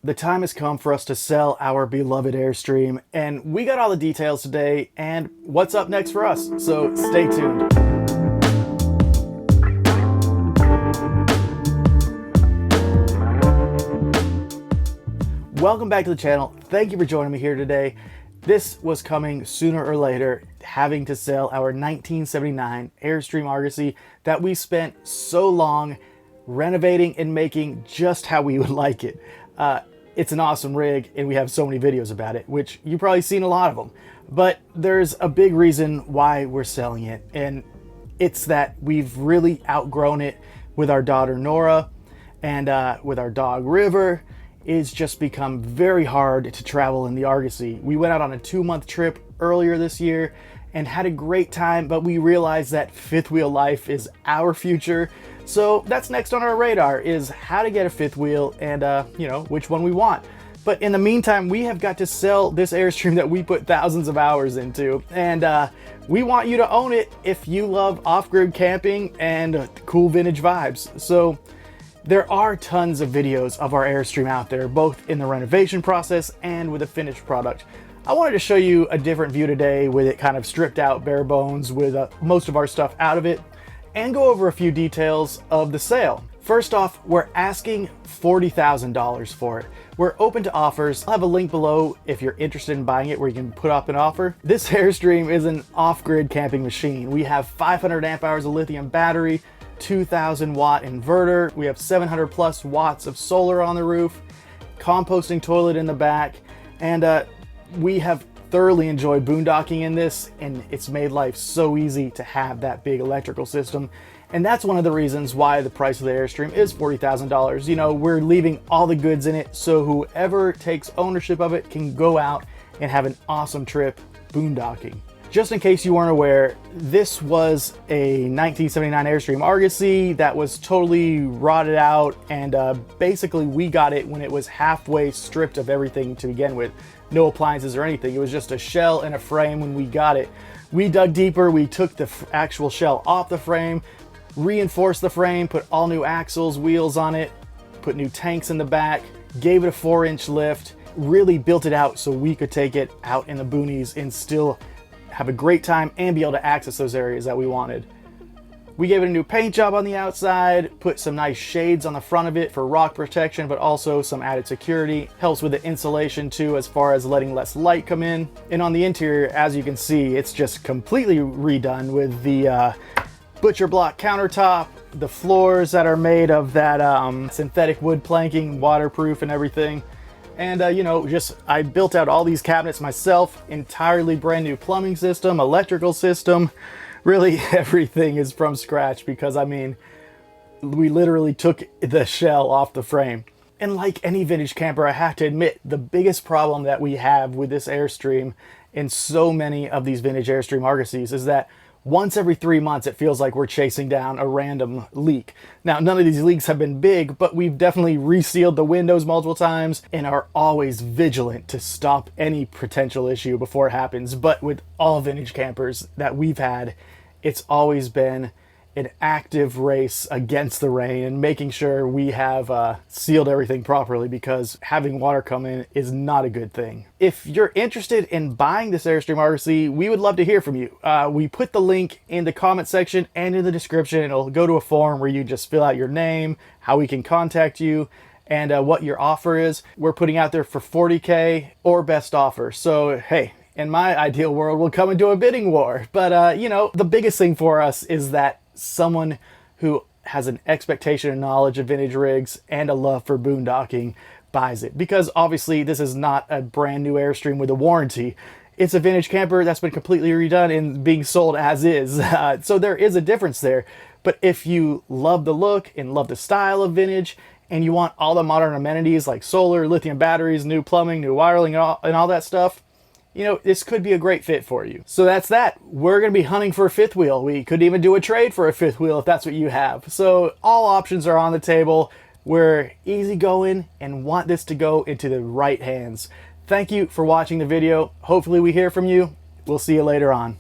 The time has come for us to sell our beloved Airstream, and we got all the details today and what's up next for us, so stay tuned. Welcome back to the channel. Thank you for joining me here today. This was coming sooner or later, having to sell our 1979 Airstream Argosy that we spent so long renovating and making just how we would like it. It's an awesome rig and we have so many videos about it, which you've probably seen a lot of them. But there's a big reason why we're selling it, and it's that we've really outgrown it with our daughter Nora, and with our dog River. It's just become very hard to travel in the Argosy. We went out on a 2-month trip earlier this year and had a great time, but we realized that fifth wheel life is our future. So that's next on our radar, is how to get a fifth wheel and you know, which one we want. But in the meantime, we have got to sell this Airstream that we put thousands of hours into, and we want you to own it if you love off-grid camping and cool vintage vibes. So there are tons of videos of our Airstream out there, both in the renovation process and with a finished product. I wanted to show you a different view today with it kind of stripped out, bare bones, with most of our stuff out of it, and go over a few details of the sale. First off, we're asking $40,000 for it. We're open to offers. I'll have a link below if you're interested in buying it where you can put up an offer. This Airstream is an off-grid camping machine. We have 500 amp hours of lithium battery, 2,000 watt inverter. We have 700 plus watts of solar on the roof, composting toilet in the back, and we have thoroughly enjoyed boondocking in this, and it's made life so easy to have that big electrical system. And that's one of the reasons why the price of the Airstream is $40,000. You know, we're leaving all the goods in it, so whoever takes ownership of it can go out and have an awesome trip boondocking. Just in case you weren't aware, this was a 1979 Airstream Argosy that was totally rotted out, and basically we got it when it was halfway stripped of everything to begin with. No appliances or anything. It was just a shell and a frame when we got it. We dug deeper, we took the actual shell off the frame, reinforced the frame, put all new axles, wheels on it, put new tanks in the back, gave it a 4-inch lift, really built it out so we could take it out in the boonies and still have a great time and be able to access those areas that we wanted. We gave it a new paint job on the outside, put some nice shades on the front of it for rock protection, but also some added security. Helps with the insulation too, as far as letting less light come in. And on the interior, as you can see, it's just completely redone with the butcher block countertop, the floors that are made of that synthetic wood planking, waterproof and everything. And you know, I built out all these cabinets myself, entirely brand new plumbing system, electrical system. Really everything is from scratch, because I mean, we literally took the shell off the frame. And like any vintage camper, I have to admit, the biggest problem that we have with this Airstream and so many of these vintage Airstream Argosys is that once every 3 months, it feels like we're chasing down a random leak. Now, none of these leaks have been big, but we've definitely resealed the windows multiple times and are always vigilant to stop any potential issue before it happens. But with all vintage campers that we've had, it's always been an active race against the rain and making sure we have sealed everything properly, because having water come in is not a good thing. If you're interested in buying this Airstream Argosy, we would love to hear from you. We put the link in the comment section and in the description. It'll go to a form where you just fill out your name, how we can contact you, and what your offer is. We're putting out there for $40K or best offer. So hey, in my ideal world, we'll come into a bidding war. But you know, the biggest thing for us is that someone who has an expectation and knowledge of vintage rigs and a love for boondocking buys it, because obviously this is not a brand new Airstream with a warranty. It's a vintage camper that's been completely redone and being sold as is. So there is a difference there. But if you love the look and love the style of vintage, and you want all the modern amenities like solar, lithium batteries, new plumbing, new wiring, and all that stuff, you know, this could be a great fit for you. So that's that. We're going to be hunting for a fifth wheel. We could even do a trade for a fifth wheel if that's what you have. So all options are on the table. We're easygoing and want this to go into the right hands. Thank you for watching the video. Hopefully we hear from you. We'll see you later on.